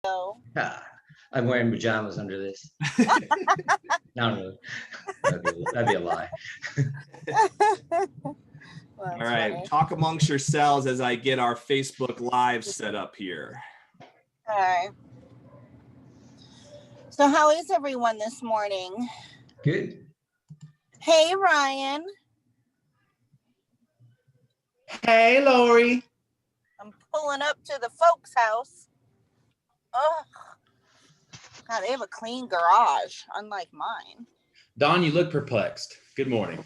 Ah, I'm wearing pajamas under this. Not really. That'd be a lie. All right, funny. Talk amongst yourselves as I get our Facebook Live set up here. All right. So how is everyone this morning? Good. Hey, Ryan. Hey, Lori. I'm pulling up to the folks' house. Oh, God, they have a clean garage, unlike mine. Don, you look perplexed. Good morning.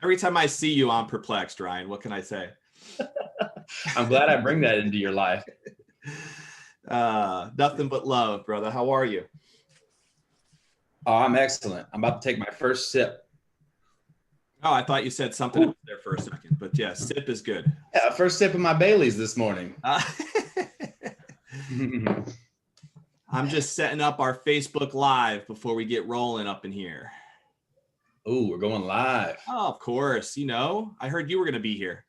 Every time I see you, I'm perplexed, Ryan. What can I say? I'm glad I bring that into your life. Nothing but love, brother. How are you? Oh, I'm excellent. I'm about to take my first sip. Oh, I thought you said something else there for a second, but yeah, sip is good. Yeah, first sip of my Baileys this morning. I'm just setting up our Facebook Live before we get rolling up in here. Oh, we're going live. Oh, of course. You know, I heard you were going to be here.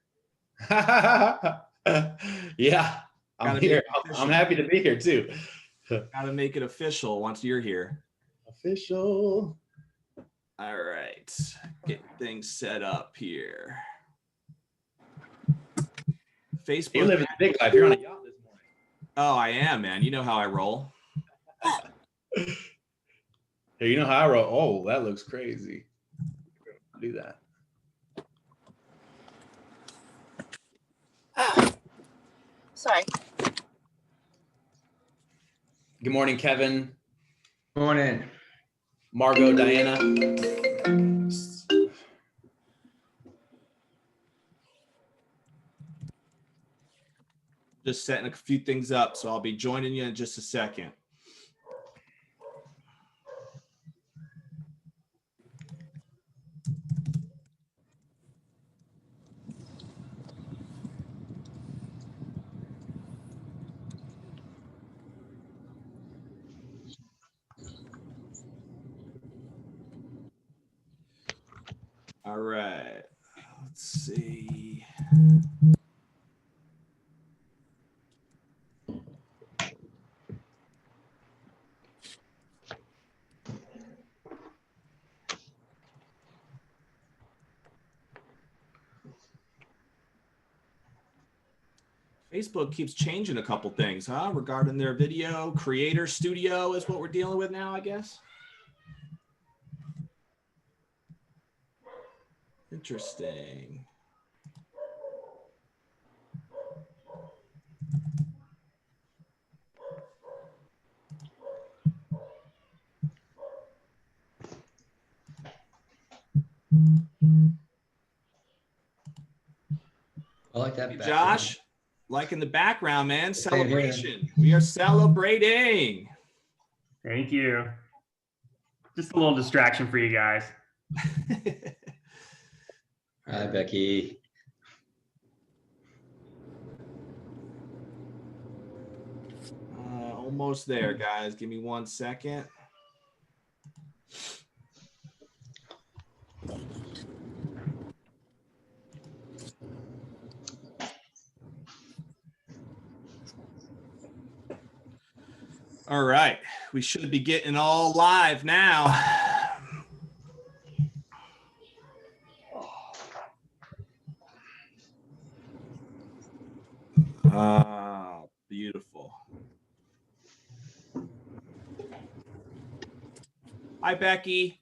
Yeah, I'm here. I'm happy to be here too. Got to make it official once you're here. Official. All right. Get things set up here. Facebook. You live in the big life. You're on a yacht this morning. Oh, I am, man. You know how I roll. Hey, you know how I roll? Oh, that looks crazy. I'll do that. Sorry. Good morning, Kevin. Morning. Margot, Diana. Just setting a few things up, so I'll be joining you in just a second. All right, let's see. Facebook keeps changing a couple things, huh? Regarding their video creator studio is what we're dealing with now, I guess. Interesting. I like that. Josh, like in the background, man, celebration. We are celebrating. Thank you. Just a little distraction for you guys. Hi, Becky. Almost there, guys. Give me 1 second. All right, we should be getting all live now. Beautiful. Hi, Becky.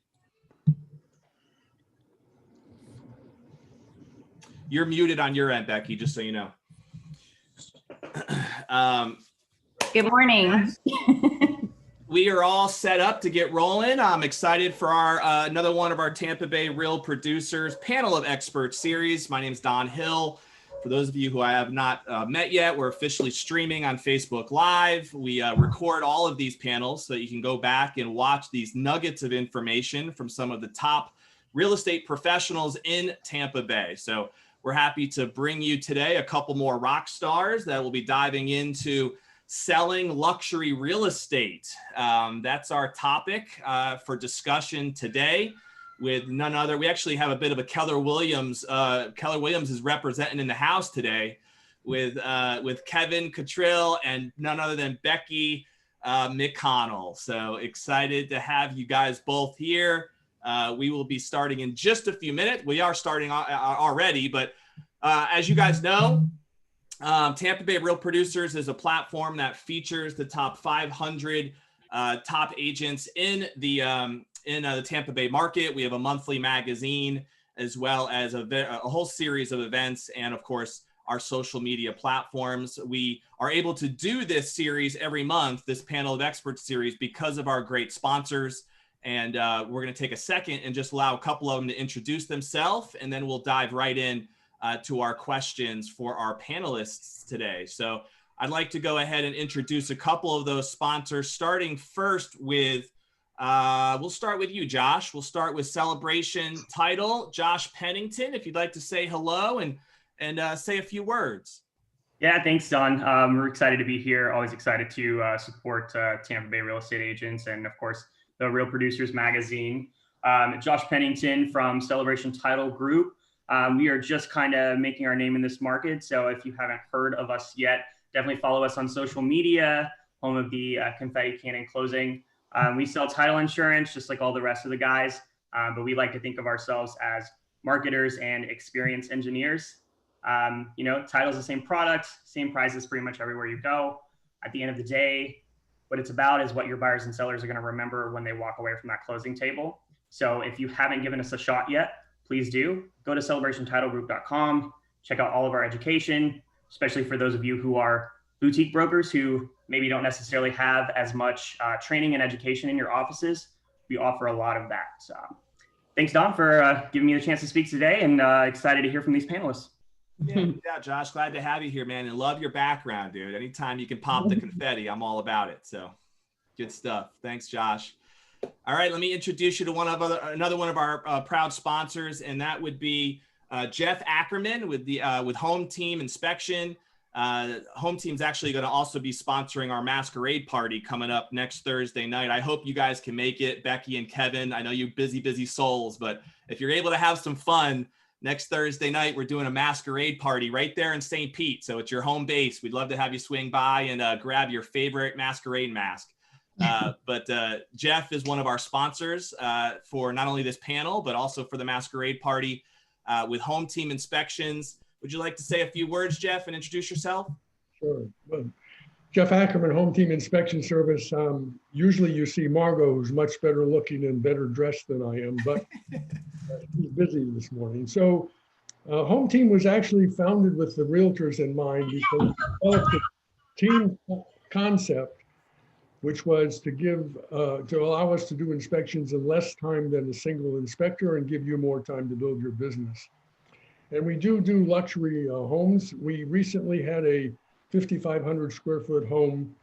You're muted on your end, Becky, just so you know. Good morning. We are all set up to get rolling. I'm excited for our another one of our Tampa Bay Real Producers Panel of Experts series. My name is Don Hill. For those of you who I have not met yet, we're officially streaming on Facebook Live. We record all of these panels so that you can go back and watch these nuggets of information from some of the top real estate professionals in Tampa Bay. So we're happy to bring you today a couple more rock stars that will be diving into selling luxury real estate. That's our topic for discussion today with none other. We actually have a bit of a Keller Williams. Keller Williams is representing in the house today with Kevin Cottrill and none other than Becky McConnell. So excited to have you guys both here. We will be starting in just a few minutes. We are starting already, but as you guys know, Tampa Bay Real Producers is a platform that features the top 500 top agents in the Tampa Bay market. We have a monthly magazine as well as a whole series of events, and of course our social media platforms. We are able to do this series every month, this panel of experts series, because of our great sponsors. And we're going to take a second and just allow a couple of them to introduce themselves, and then we'll dive right in to our questions for our panelists today. So I'd like to go ahead and introduce a couple of those sponsors, starting first with, we'll start with you, Josh. We'll start with Celebration Title. Josh Pennington, if you'd like to say hello and say a few words. Yeah, thanks, Don. We're excited to be here. Always excited to support Tampa Bay real estate agents and, of course, the Real Producers magazine. Josh Pennington from Celebration Title Group. We are just kind of making our name in this market. So if you haven't heard of us yet, definitely follow us on social media, home of the confetti cannon closing. We sell title insurance just like all the rest of the guys, but we like to think of ourselves as marketers and experience engineers. You know, title's the same product, same prices pretty much everywhere you go. At the end of the day, what it's about is what your buyers and sellers are going to remember when they walk away from that closing table. So if you haven't given us a shot yet, please do. Go to celebrationtitlegroup.com, check out all of our education, especially for those of you who are boutique brokers who maybe don't necessarily have as much training and education in your offices. We offer a lot of that. So, thanks, Don, for giving me the chance to speak today, and excited to hear from these panelists. Yeah, Josh, glad to have you here, man, and love your background, dude. Anytime you can pop the confetti, I'm all about it. So good stuff. Thanks, Josh. All right, let me introduce you to another one of our proud sponsors, and that would be Jeff Ackerman with Home Team Inspection. Home Team's actually going to also be sponsoring our masquerade party coming up next Thursday night. I hope you guys can make it, Becky and Kevin. I know you busy souls, but if you're able to have some fun, next Thursday night, we're doing a masquerade party right there in St. Pete. So it's your home base. We'd love to have you swing by and grab your favorite masquerade mask. But Jeff is one of our sponsors for not only this panel, but also for the masquerade party with Home Team Inspections. Would you like to say a few words, Jeff, and introduce yourself? Sure. Well, Jeff Ackerman, Home Team Inspection Service. Usually you see Margot, who's much better looking and better dressed than I am, but she's busy this morning. So Home Team was actually founded with the realtors in mind because we developed a team concept, which was to allow us to do inspections in less time than a single inspector and give you more time to build your business. And we do luxury homes. We recently had a 5,500 square foot home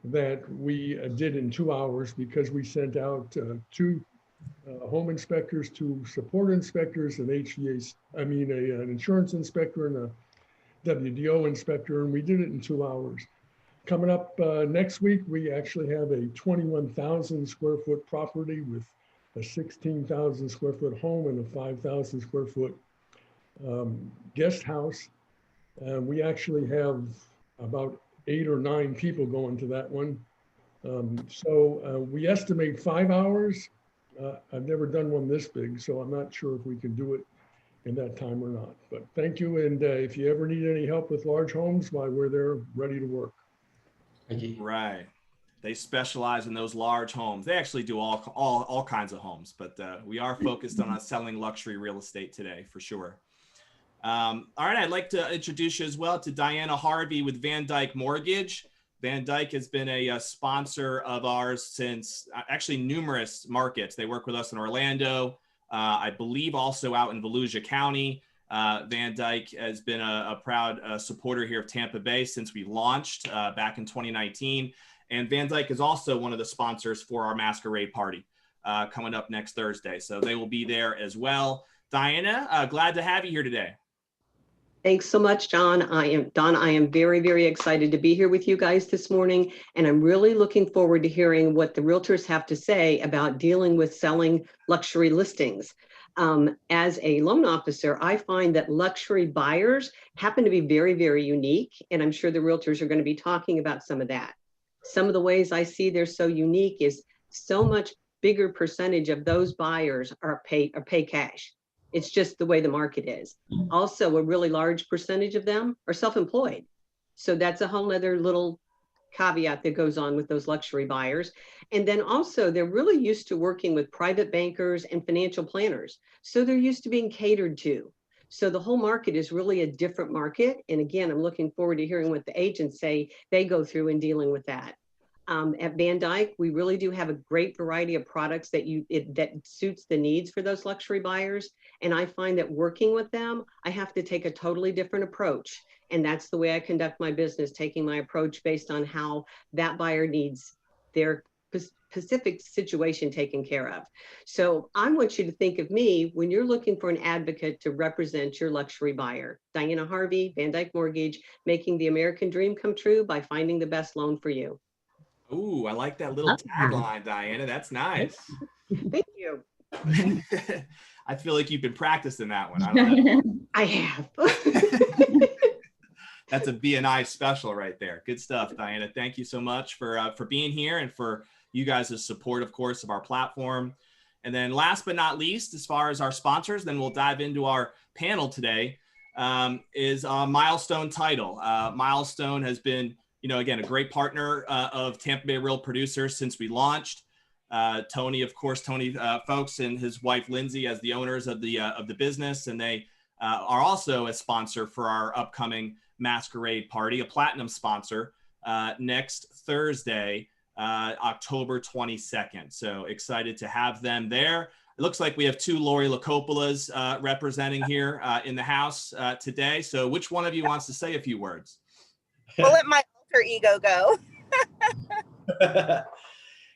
that we did in 2 hours because we sent out two home inspectors, two support inspectors, an an insurance inspector and a WDO inspector, and we did it in 2 hours. Coming up next week, we actually have a 21,000 square foot property with a 16,000 square foot home and a 5,000 square foot guest house. We actually have about 8 or 9 people going to that one. So we estimate 5 hours. I've never done one this big, so I'm not sure if we can do it in that time or not. But thank you. And if you ever need any help with large homes, why, we're there ready to work. Thank you. Right. They specialize in those large homes. They actually do all kinds of homes, but we are focused on selling luxury real estate today for sure. All right, I'd like to introduce you as well to Diana Harvey with Van Dyke Mortgage. Van Dyke has been a sponsor of ours since actually numerous markets. They work with us in Orlando, I believe also out in Volusia County. Van Dyke has been a proud supporter here of Tampa Bay since we launched back in 2019. And Van Dyke is also one of the sponsors for our masquerade party coming up next Thursday. So they will be there as well. Diana, glad to have you here today. Thanks so much, John. I am very, very excited to be here with you guys this morning. And I'm really looking forward to hearing what the realtors have to say about dealing with selling luxury listings. As a loan officer, I find that luxury buyers happen to be very, very unique. And I'm sure the realtors are going to be talking about some of that. Some of the ways I see they're so unique is so much bigger percentage of those buyers are pay cash. It's just the way the market is. Also, a really large percentage of them are self-employed. So that's a whole nother little caveat that goes on with those luxury buyers. And then also they're really used to working with private bankers and financial planners. So they're used to being catered to. So the whole market is really a different market. And again, I'm looking forward to hearing what the agents say they go through in dealing with that. At Van Dyke, we really do have a great variety of products that suits the needs for those luxury buyers. And I find that working with them, I have to take a totally different approach. And that's the way I conduct my business, taking my approach based on how that buyer needs their specific situation taken care of. So I want you to think of me when you're looking for an advocate to represent your luxury buyer. Diana Harvey, Van Dyke Mortgage, making the American dream come true by finding the best loan for you. Ooh, I like that little tagline, Diana. That's nice. Thank you. I feel like you've been practicing that one. I don't know. I have. That's a BNI special right there. Good stuff, Diana. Thank you so much for being here and for you guys' support, of course, of our platform. And then last but not least, as far as our sponsors, then we'll dive into our panel today, is Milestone Title. Milestone has been, again, a great partner of Tampa Bay Real Producers since we launched. Tony, of course, Folks and his wife, Lindsay, as the owners of the business. And they are also a sponsor for our upcoming Masquerade Party, a platinum sponsor, next Thursday, October 22nd. So excited to have them there. It looks like we have two Lori Lacopolas representing here in the house today. So which one of you wants to say a few words? We'll let my alter ego go.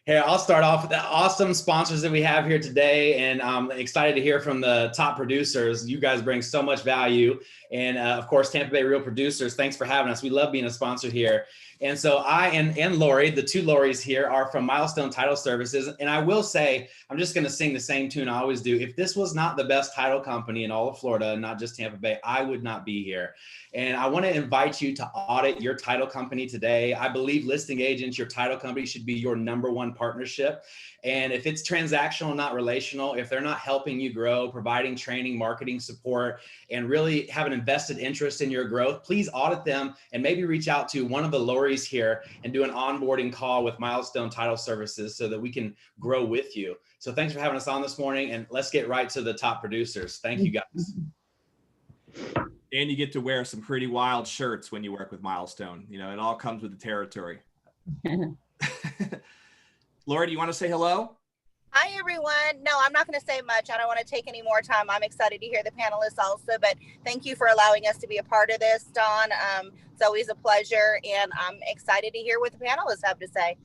Hey, I'll start off with the awesome sponsors that we have here today, and I'm excited to hear from the top producers. You guys bring so much value, and of course, Tampa Bay Real Producers, thanks for having us. We love being a sponsor here. And so I and Lori, the two Loris here, are from Milestone Title Services. And I will say, I'm just going to sing the same tune I always do. If this was not the best title company in all of Florida, not just Tampa Bay, I would not be here. And I want to invite you to audit your title company today. I believe listing agents, your title company should be your #1 partnership. And if it's transactional, not relational, if they're not helping you grow, providing training, marketing support, and really have an invested interest in your growth, please audit them and maybe reach out to one of the Loris here and do an onboarding call with Milestone Title Services so that we can grow with you. So thanks for having us on this morning, and let's get right to the top producers. Thank you, guys. And you get to wear some pretty wild shirts when you work with Milestone. It all comes with the territory. Laura, do you want to say hello? Hi, everyone. No, I'm not going to say much. I don't want to take any more time. I'm excited to hear the panelists also, but thank you for allowing us to be a part of this, Don. It's always a pleasure, and I'm excited to hear what the panelists have to say.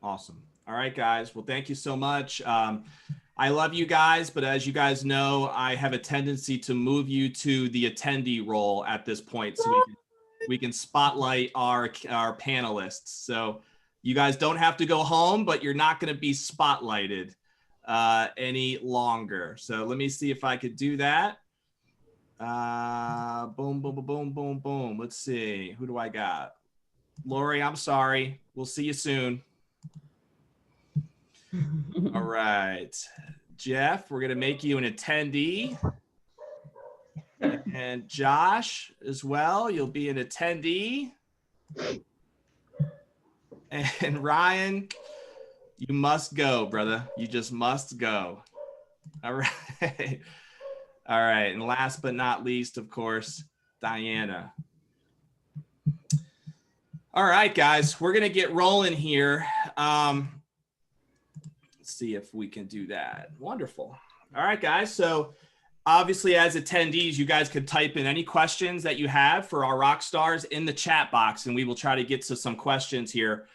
Awesome. All right, guys. Well, thank you so much. I love you guys, but as you guys know, I have a tendency to move you to the attendee role at this point so we can spotlight our panelists. So you guys don't have to go home, but you're not going to be spotlighted any longer. So let me see if I could do that. Boom, boom, boom, boom, boom, boom. Let's see. Who do I got? Lori, I'm sorry. We'll see you soon. All right. Jeff, we're going to make you an attendee. And Josh as well. You'll be an attendee. And Ryan, you must go, brother. You just must go. All right. All right. And last but not least, of course, Diana. All right, guys, we're going to get rolling here. Let's see if we can do that. Wonderful. All right, guys. So obviously, as attendees, you guys could type in any questions that you have for our rock stars in the chat box, and we will try to get to some questions here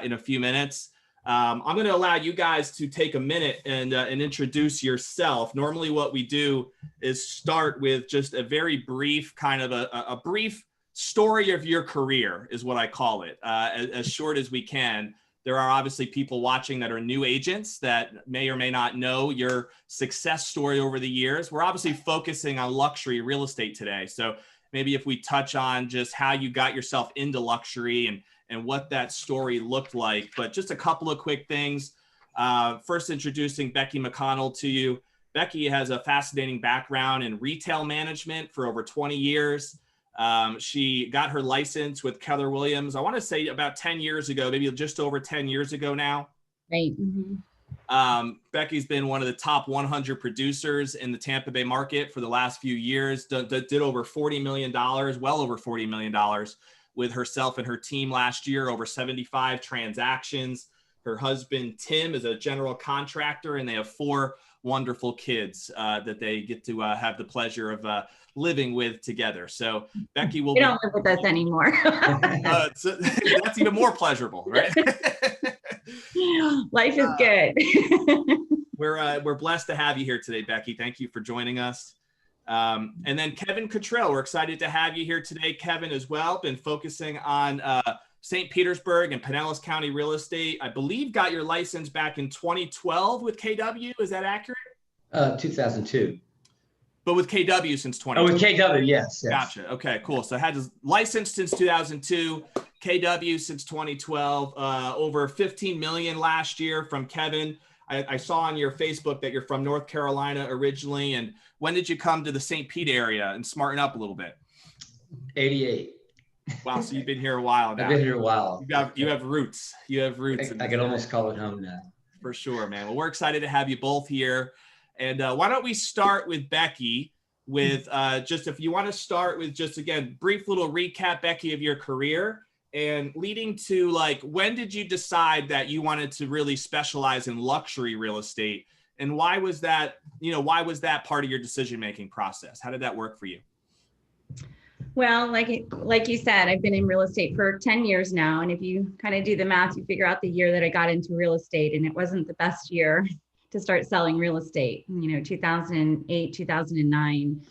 in a few minutes. I'm going to allow you guys to take a minute and introduce yourself. Normally what we do is start with just a very brief kind of a brief story of your career is what I call it, as short as we can. there are obviously people watching that are new agents that may or may not know your success story over the years. We're obviously focusing on luxury real estate today. So maybe if we touch on just how you got yourself into luxury and what that story looked like. But just a couple of quick things. First, introducing Becky McConnell to you. Becky has a fascinating background in retail management for over 20 years. She got her license with Keller Williams, I want to say about 10 years ago, maybe just over 10 years ago now. Right. Becky's been one of the top 100 producers in the Tampa Bay market for the last few years, did over $40 million, well over $40 million with herself and her team last year, over 75 transactions. Her husband, Tim, is a general contractor, and they have 4 wonderful kids that they get to have the pleasure of living with together. So Becky will. They don't live with us anymore. That's even more pleasurable, right? Life is good. We're blessed to have you here today, Becky. Thank you for joining us. And then Kevin Cottrill, we're excited to have you here today, Kevin, as well. Been focusing on St. Petersburg and Pinellas County real estate. I believe got your license back in 2012 with KW. Is that accurate? 2002. But with KW since 2012. Oh, with KW, yes. Gotcha. Okay, cool. So I had his license since 2002, KW since 2012, over 15 million last year from Kevin. I saw on your Facebook that you're from North Carolina originally. And when did you come to the St. Pete area and smarten up a little bit? 88. Wow, so you've been here a while now. I've been here a while. You have roots. You have roots. I can almost call it home now. For sure, man. Well, we're excited to have you both here. And why don't we start with Becky with just if you want to start with just, again, brief little recap, Becky, of your career and leading to like, when did you decide that you wanted to really specialize in luxury real estate? And why was that, why was that part of your decision-making process? How did that work for you? Well, like you said, I've been in real estate for 10 years now. And if you kind of do the math, you figure out the year that I got into real estate, and it wasn't the best year to start selling real estate. 2008, 2009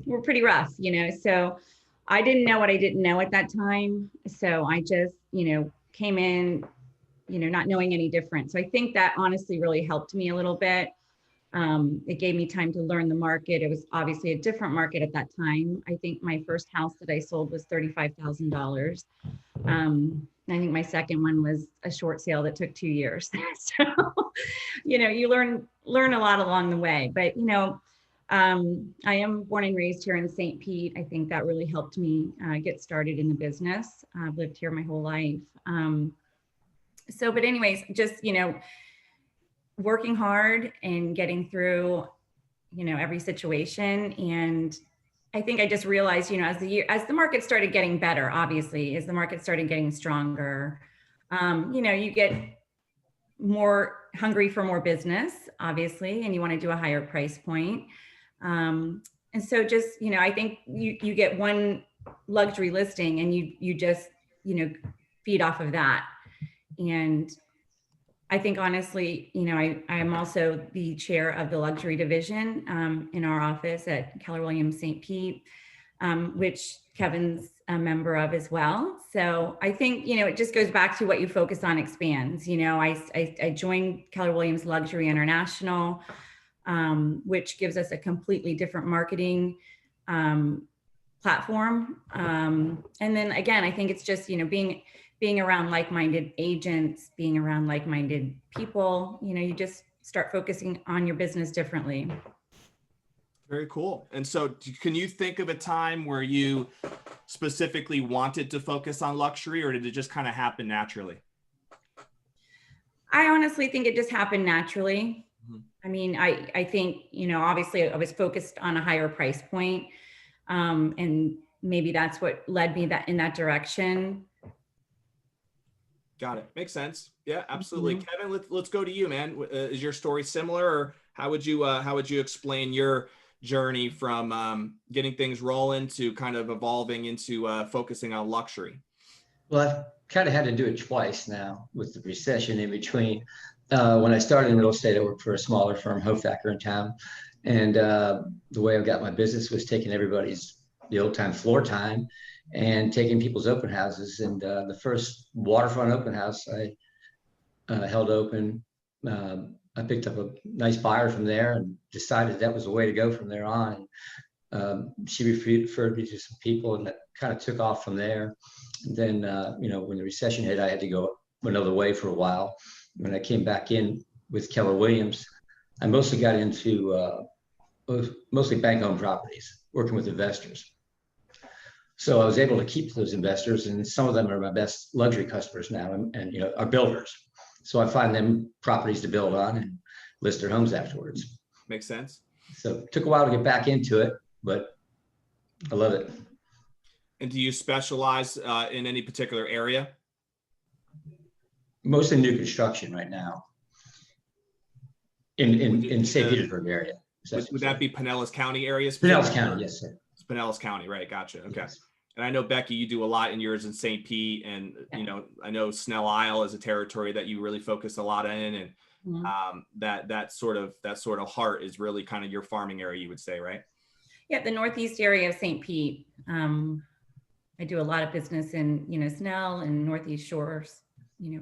were pretty rough, so I didn't know what I didn't know at that time. So I just, came in, not knowing any different. So I think that honestly really helped me a little bit. It gave me time to learn the market. It was obviously a different market at that time. I think my first house that I sold was $35,000. I think my second one was a short sale that took 2 years. So, you learn a lot along the way. But, I am born and raised here in St. Pete. I think that really helped me get started in the business. I've lived here my whole life. But anyways, just, working hard and getting through, every situation. And I think I just realized, as the market started getting better, obviously, as the market started getting stronger, you get more hungry for more business, obviously, and you want to do a higher price point. And so just, I think you get one luxury listing and you just, feed off of that. And I think honestly, I'm also the chair of the luxury division in our office at Keller Williams St. Pete, which Kevin's a member of as well. So I think, it just goes back to what you focus on expands. I joined Keller Williams Luxury International, which gives us a completely different marketing platform. And then again, I think it's just, being around like-minded agents, being around like-minded people, you just start focusing on your business differently. Very cool. And so can you think of a time where you specifically wanted to focus on luxury, or did it just kind of happen naturally? I honestly think it just happened naturally. Mm-hmm. I mean, I think, obviously I was focused on a higher price point, and maybe that's what led me in that direction. Got it. Makes sense. Yeah, absolutely. Mm-hmm. Kevin, let's go to you, man. Is your story similar, or how would you explain your journey from getting things rolling to kind of evolving into focusing on luxury? Well, I've kind of had to do it twice now with the recession in between. When I started in real estate, I worked for a smaller firm, Hofacker in town. And the way I got my business was taking everybody's the old time floor time and taking people's open houses. And the first waterfront open house I held open, I picked up a nice buyer from there and decided that was the way to go from there on. She referred me to some people, and that kind of took off from there. And then, when the recession hit, I had to go another way for a while. When I came back in with Keller Williams, I mostly got into mostly bank-owned properties, working with investors. So I was able to keep those investors, and some of them are my best luxury customers now, and are builders. So I find them properties to build on and list their homes afterwards. Makes sense. So it took a while to get back into it, but I love it. And do you specialize in any particular area? Mostly new construction right now in St. Petersburg area. Would that be Pinellas County area? Pinellas County, yes, sir. It's Pinellas County, right? Gotcha. Okay. Yes. And I know, Becky, you do a lot in yours in St. Pete, and I know Snell Isle is a territory that you really focus a lot in, and that sort of heart is really kind of your farming area, you would say, right? Yeah, the northeast area of St. Pete. I do a lot of business in Snell and Northeast Shores,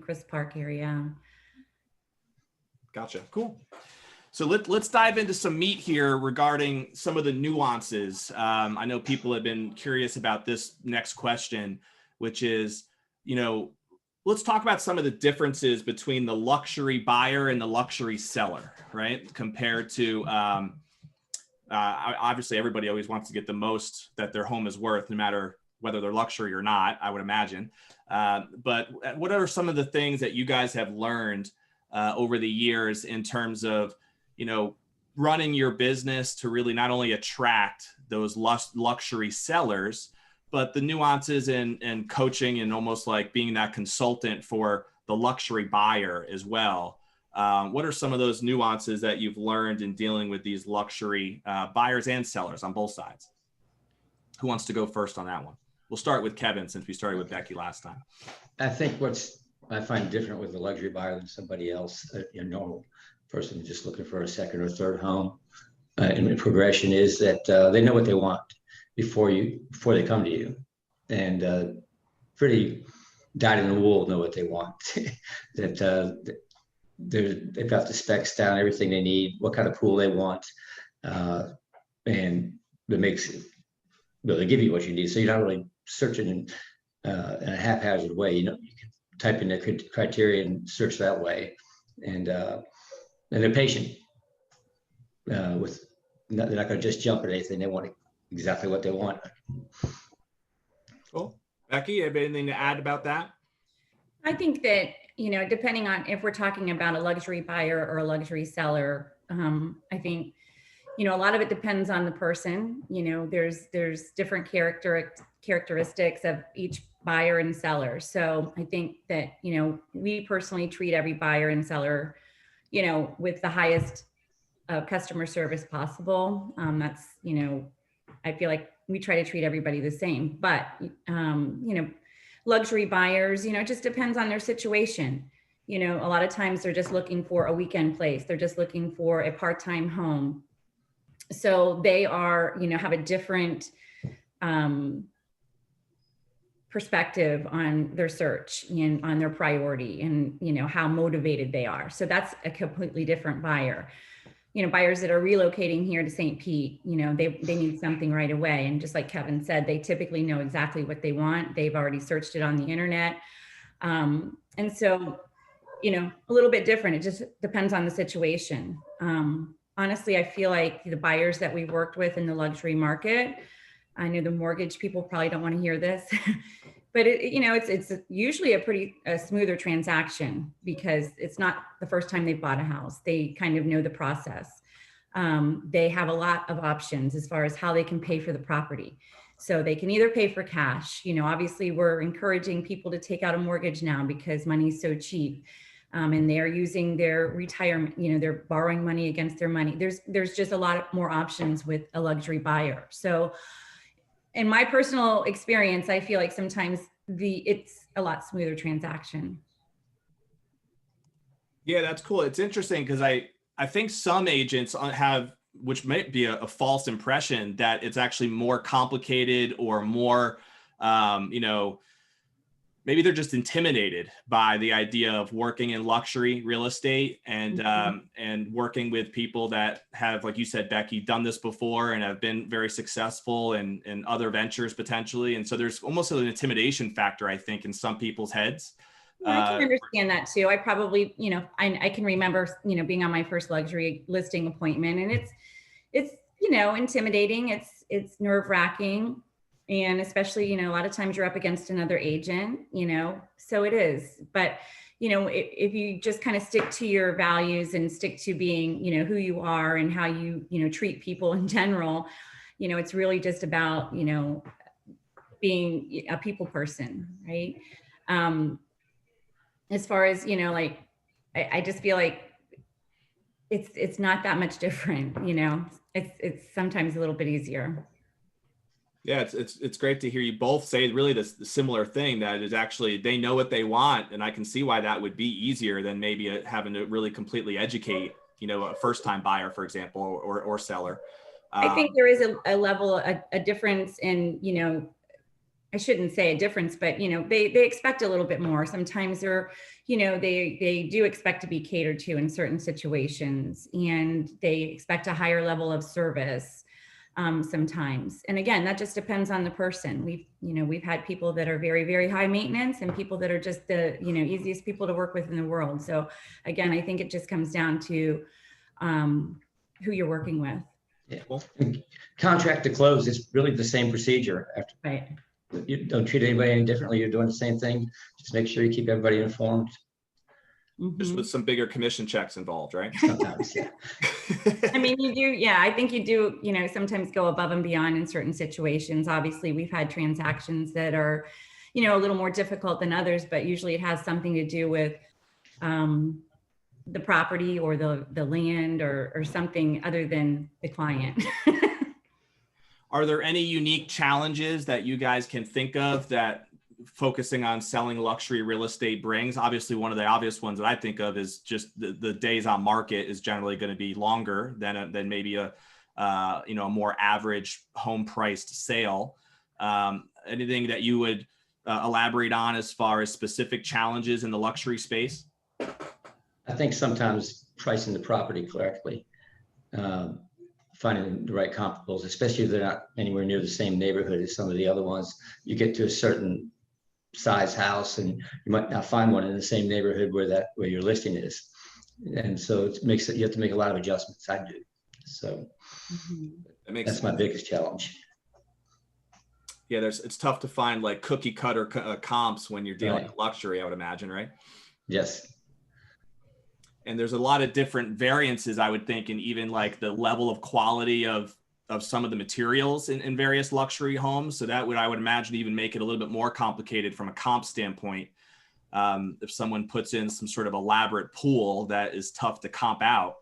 Chris Park area. Gotcha. Cool. So let's dive into some meat here regarding some of the nuances. I know people have been curious about this next question, which is, let's talk about some of the differences between the luxury buyer and the luxury seller, right? Compared to, obviously everybody always wants to get the most that their home is worth, no matter whether they're luxury or not, I would imagine. But what are some of the things that you guys have learned over the years in terms of, running your business to really not only attract those luxury sellers, but the nuances and coaching and almost like being that consultant for the luxury buyer as well? What are some of those nuances that you've learned in dealing with these luxury buyers and sellers on both sides? Who wants to go first on that one? We'll start with Kevin, since we started with Becky last time. I think I find different with the luxury buyer than somebody else, a normal person just looking for a second or third home, and progression is that they know what they want before they come to you, and pretty dyed in the wool know what they want. that they've got the specs down, everything they need, what kind of pool they want, and that makes it, they give you what you need. So you're not really searching in a haphazard way. You can type in the criteria and search that way, and they're patient. They're not going to just jump at anything. They want exactly what they want. Cool. Becky, you have anything to add about that? I think that, depending on if we're talking about a luxury buyer or a luxury seller, I think, a lot of it depends on the person. There's different characteristics of each buyer and seller. So I think that, we personally treat every buyer and seller, with the highest customer service possible. That's, I feel like we try to treat everybody the same, but, luxury buyers, it just depends on their situation. A lot of times they're just looking for a weekend place. They're just looking for a part-time home. So they are, have a different perspective on their search and on their priority and, how motivated they are. So that's a completely different buyer. Buyers that are relocating here to St. Pete, they need something right away. And just like Kevin said, they typically know exactly what they want. They've already searched it on the internet. And so, a little bit different. It just depends on the situation. Honestly, I feel like the buyers that we've worked with in the luxury market, I know the mortgage people probably don't want to hear this, but it's usually a smoother transaction because it's not the first time they've bought a house. They kind of know the process. They have a lot of options as far as how they can pay for the property. So they can either pay for cash. Obviously we're encouraging people to take out a mortgage now because money's so cheap. And they're using their retirement, they're borrowing money against their money. There's just a lot more options with a luxury buyer. So in my personal experience, I feel like sometimes it's a lot smoother transaction. Yeah, that's cool. It's interesting because I think some agents have, which might be a false impression, that it's actually more complicated or more you know, maybe they're just intimidated by the idea of working in luxury real estate and working with people that have, like you said, Becky, done this before and have been very successful in other ventures potentially. And so there's almost an intimidation factor, I think, in some people's heads. Yeah, I can understand that too. I probably, you know, I can remember, you know, being on my first luxury listing appointment, and it's, you know, intimidating. It's nerve wracking. And especially, you know, a lot of times you're up against another agent, you know, so it is. But, you know, if you just kind of stick to your values and stick to being, you know, who you are and how you know, treat people in general, you know, it's really just about, you know, being a people person, right? As far as, you know, like, I just feel like it's not that much different, you know, it's sometimes a little bit easier. Yeah, it's great to hear you both say really the similar thing, that is actually they know what they want, and I can see why that would be easier than maybe having to really completely educate, you know, a first-time buyer, for example, or seller. I think there is a level, a difference in, you know, I shouldn't say a difference, but, you know, they expect a little bit more. Sometimes they're, you know, they do expect to be catered to in certain situations, and they expect a higher level of service. Sometimes. And again, that just depends on the person. We've had people that are very, very high maintenance and people that are just the, you know, easiest people to work with in the world. So again, I think it just comes down to who you're working with. Yeah. Contract to close is really the same procedure. Right. You don't treat anybody any differently. You're doing the same thing. Just make sure you keep everybody informed. Just with some bigger commission checks involved, right? Sometimes, yeah. I mean, you do, yeah, I think you do, you know, sometimes go above and beyond in certain situations. Obviously, we've had transactions that are, you know, a little more difficult than others, but usually it has something to do with the property or the land or something other than the client. Are there any unique challenges that you guys can think of that focusing on selling luxury real estate brings? Obviously, one of the obvious ones that I think of is just the days on market is generally going to be longer than maybe a you know, a more average home priced sale. Anything that you would elaborate on as far as specific challenges in the luxury space? I think sometimes pricing the property correctly, finding the right comparables, especially if they're not anywhere near the same neighborhood as some of the other ones. You get to a certain size house and you might not find one in the same neighborhood where your listing is, and so it makes it, you have to make a lot of adjustments. I do. So that's my biggest challenge. Yeah, it's tough to find like cookie cutter comps when you're dealing with luxury, I would imagine, right? Yes. And there's a lot of different variances, I would think, and even like the level of quality of some of the materials in various luxury homes. So that would, I would imagine, even make it a little bit more complicated from a comp standpoint. If someone puts in some sort of elaborate pool that is tough to comp out,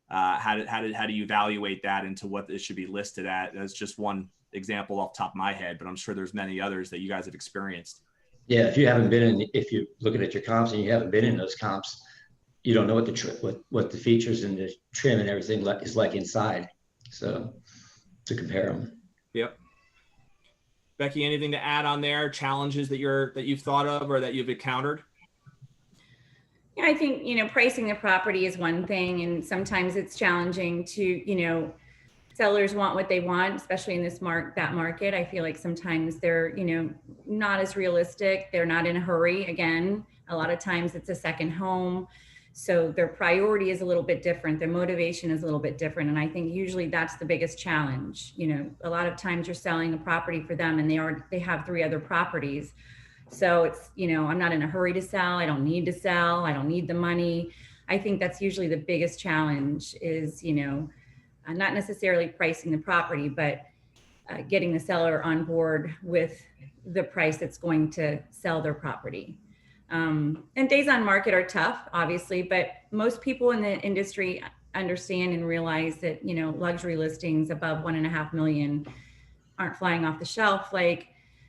how do you evaluate that into what it should be listed at? That's just one example off the top of my head, but I'm sure there's many others that you guys have experienced. Yeah, if you're looking at your comps and you haven't been in those comps, you don't know what the features and the trim and everything is like inside. So to compare them. Yep. Becky, anything to add on there? Challenges that you've thought of or that you've encountered? Yeah, I think, you know, pricing the property is one thing, and sometimes it's challenging to, you know, sellers want what they want, especially in that market. I feel like sometimes they're, you know, not as realistic. They're not in a hurry. Again, a lot of times it's a second home. So their priority is a little bit different. Their motivation is a little bit different. And I think usually that's the biggest challenge. You know, a lot of times you're selling a property for them and they have 3 other properties. So it's, you know, I'm not in a hurry to sell. I don't need to sell. I don't need the money. I think that's usually the biggest challenge is, you know, not necessarily pricing the property, but getting the seller on board with the price that's going to sell their property. And days on market are tough, obviously, but most people in the industry understand and realize that, you know, luxury listings above $1.5 million aren't flying off the shelf like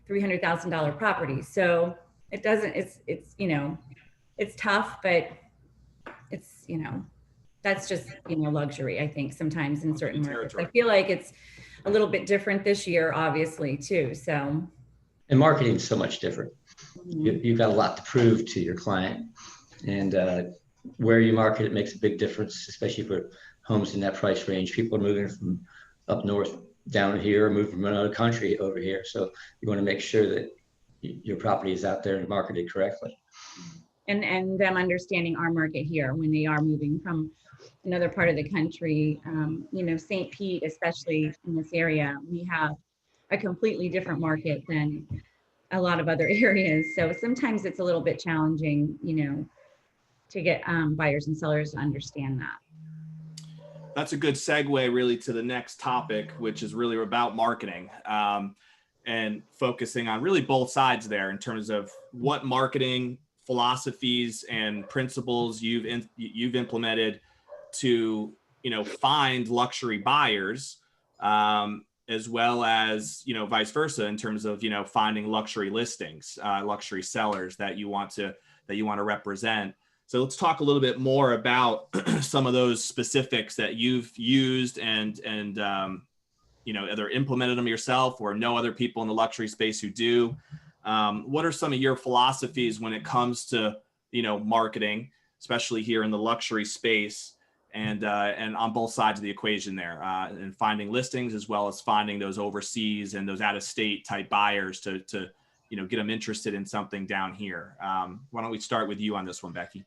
$300,000 properties. So it's, you know, it's tough, but it's, you know, that's just, you know, luxury, I think, sometimes in certain markets. I feel like it's a little bit different this year, obviously, too. So. And marketing is so much different. You've got a lot to prove to your client, and where you market it makes a big difference, especially for homes in that price range. People are moving from up north down here, or moving from another country over here. So you want to make sure that your property is out there and marketed correctly. And them understanding our market here when they are moving from another part of the country. You know, St. Pete, especially in this area, we have a completely different market than a lot of other areas. So sometimes it's a little bit challenging, you know, to get buyers and sellers to understand that. That's a good segue really to the next topic, which is really about marketing, and focusing on really both sides there in terms of what marketing philosophies and principles you've implemented to, you know, find luxury buyers, as well as, you know, vice versa in terms of, you know, finding luxury listings, luxury sellers that you want to represent. So let's talk a little bit more about some of those specifics that you've used and you know, either implemented them yourself or know other people in the luxury space who do. What are some of your philosophies when it comes to, you know, marketing, especially here in the luxury space, and on both sides of the equation there, and finding listings as well as finding those overseas and those out-of-state type buyers to you know, get them interested in something down here. Why don't we start with you on this one, Becky?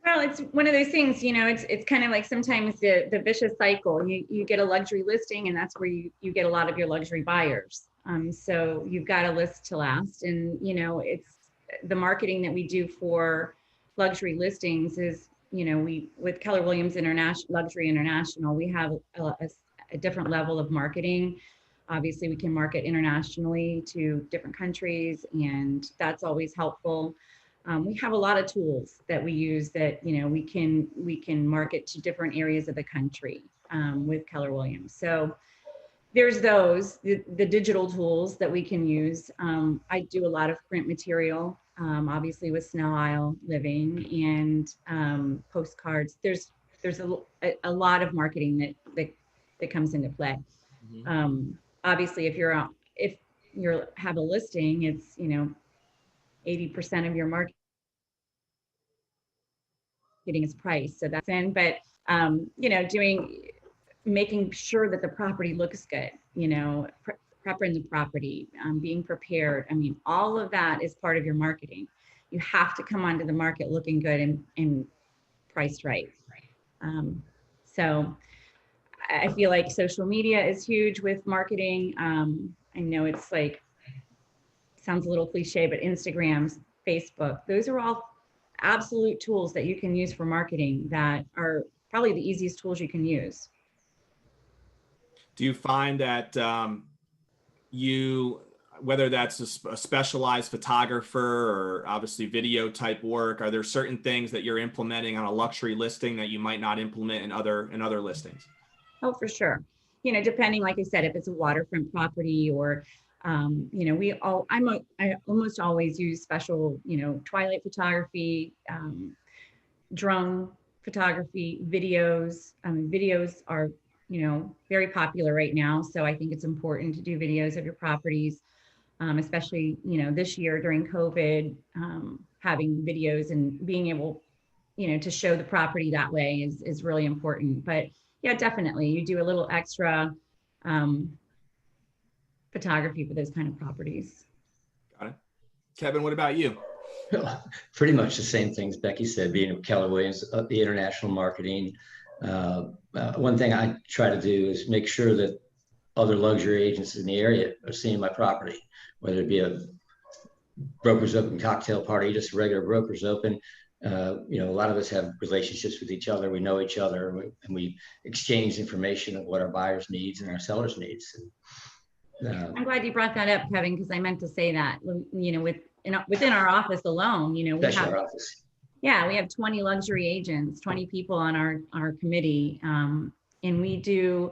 Well, it's one of those things, you know, it's kind of like sometimes the vicious cycle. You get a luxury listing, and that's where you get a lot of your luxury buyers. So you've got a list to last, and you know, it's the marketing that we do for luxury listings is, you know, we with Keller Williams Luxury International, we have a different level of marketing. Obviously, we can market internationally to different countries, and that's always helpful. We have a lot of tools that we use that, you know, we can market to different areas of the country with Keller Williams. So there's those, the digital tools that we can use. I do a lot of print material, obviously with Snell Isle Living and postcards. There's a lot of marketing that comes into play. Mm-hmm. Obviously, if you have a listing, it's, you know, 80% of your marketing is price. So that's in, but, you know, making sure that the property looks good, you know, prepping the property, being prepared. I mean, all of that is part of your marketing. You have to come onto the market looking good and priced right. So I feel like social media is huge with marketing. I know it's like, sounds a little cliche, but Instagram, Facebook, those are all absolute tools that you can use for marketing that are probably the easiest tools you can use. Do you find that whether that's a specialized photographer or obviously video type work, are there certain things that you're implementing on a luxury listing that you might not implement in other listings? Oh, for sure. You know, depending, like I said, if it's a waterfront property or you know, I almost always use special, you know, twilight photography, drone photography, videos. Videos are, you know, very popular right now. So I think it's important to do videos of your properties, especially, you know, this year during COVID, having videos and being able, you know, to show the property that way is really important. But yeah, definitely, you do a little extra photography for those kind of properties. Got it. Kevin, what about you? Pretty much the same things Becky said, being with Keller Williams, the international marketing. One thing I try to do is make sure that other luxury agents in the area are seeing my property, whether it be a broker's open cocktail party, just a regular broker's open. You know, a lot of us have relationships with each other. We know each other, and we exchange information of what our buyers' needs and our sellers' needs. I'm glad you brought that up, Kevin, because I meant to say that. You know, within our office alone, you know, we have 20 luxury agents, 20 people on our committee, and we do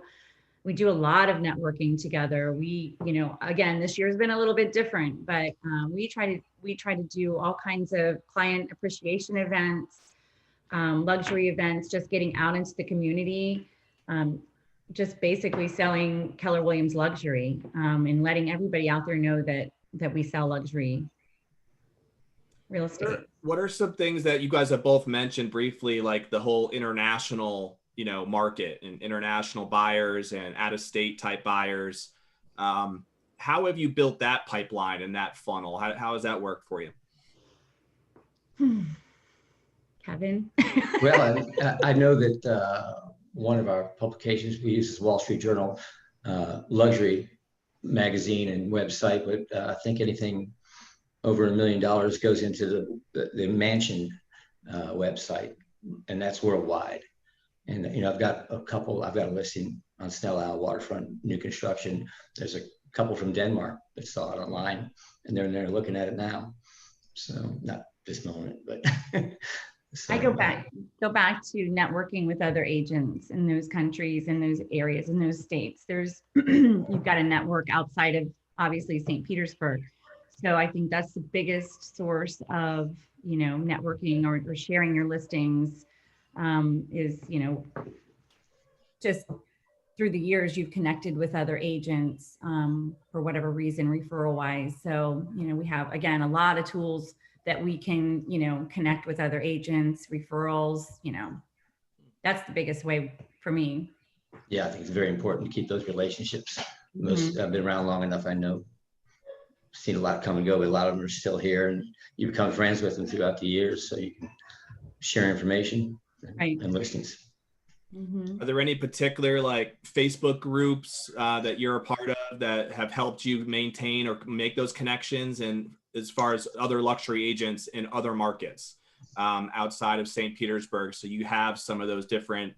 a lot of networking together. We, you know, again, this year's been a little bit different, but we try to do all kinds of client appreciation events, luxury events, just getting out into the community. just basically selling Keller Williams luxury, and letting everybody out there know that we sell luxury real estate. What are some things that you guys have both mentioned briefly, like the whole international, market and international buyers and out-of-state type buyers? How have you built that pipeline and that funnel? How has that worked for you? Kevin? Well, I know that one of our publications we use is Wall Street Journal luxury magazine and website, but I think anything over $1 million goes into the mansion website, and that's worldwide. And I've got a listing on Snell Isle waterfront, new construction. There's a couple from Denmark that saw it online, and they're looking at it now. So not this moment, but so, I go back to networking with other agents in those countries, in those areas, in those states. There's you've got a network outside of obviously St. Petersburg. So I think that's the biggest source of networking or sharing your listings, is just through the years you've connected with other agents for whatever reason, referral wise. So we have, again, a lot of tools that we can connect with other agents, referrals. That's the biggest way for me. Yeah, I think it's very important to keep those relationships. Most I've been around long enough. I know, seen a lot come and go, but a lot of them are still here, and you become friends with them throughout the years, so you can share information and listings. Are there any particular like Facebook groups that you're a part of that have helped you maintain or make those connections? And as far as other luxury agents in other markets outside of St. Petersburg, so you have some of those different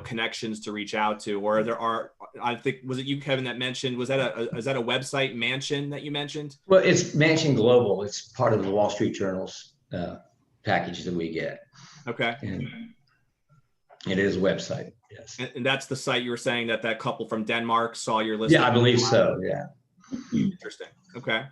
connections to reach out to, or I think, was it you, Kevin, that mentioned, is that a website, Mansion, that you mentioned? Well, it's Mansion Global. It's part of the Wall Street Journal's package that we get. Okay. And it is a website, yes. And that's the site you were saying that couple from Denmark saw your listing? Yeah, I believe so, yeah. Interesting, okay.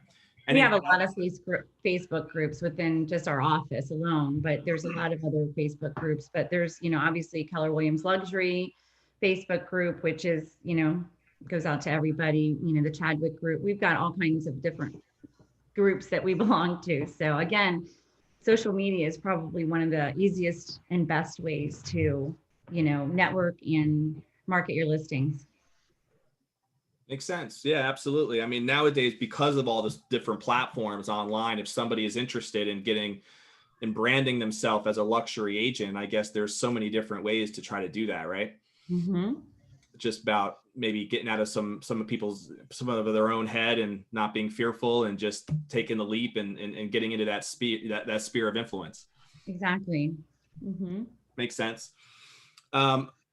We have a lot of Facebook groups within just our office alone, but there's a lot of other Facebook groups. But there's, obviously Keller Williams Luxury Facebook group, which is, goes out to everybody, the Chadwick group. We've got all kinds of different groups that we belong to. So again, social media is probably one of the easiest and best ways to, network and market your listings. Makes sense. Yeah, absolutely. I mean, nowadays, because of all the different platforms online, if somebody is interested in getting and branding themselves as a luxury agent, I guess there's so many different ways to try to do that, right? Just about maybe getting out of some of their own head and not being fearful and just taking the leap and getting into that sphere of influence. Exactly. Makes sense.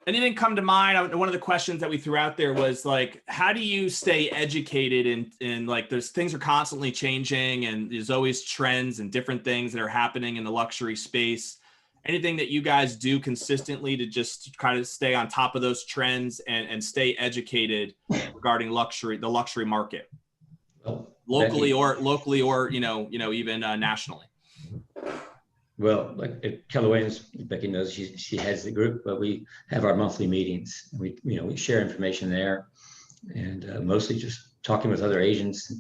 Anything come to mind? One of the questions that we threw out there was like, how do you stay educated in like, there's things are constantly changing and there's always trends and different things that are happening in the luxury space. Anything that you guys do consistently to just kind of stay on top of those trends and stay educated regarding the luxury market, locally or even nationally? Well, like at Keller Williams, Becky knows she heads the group, but we have our monthly meetings. And we share information there, and mostly just talking with other agents.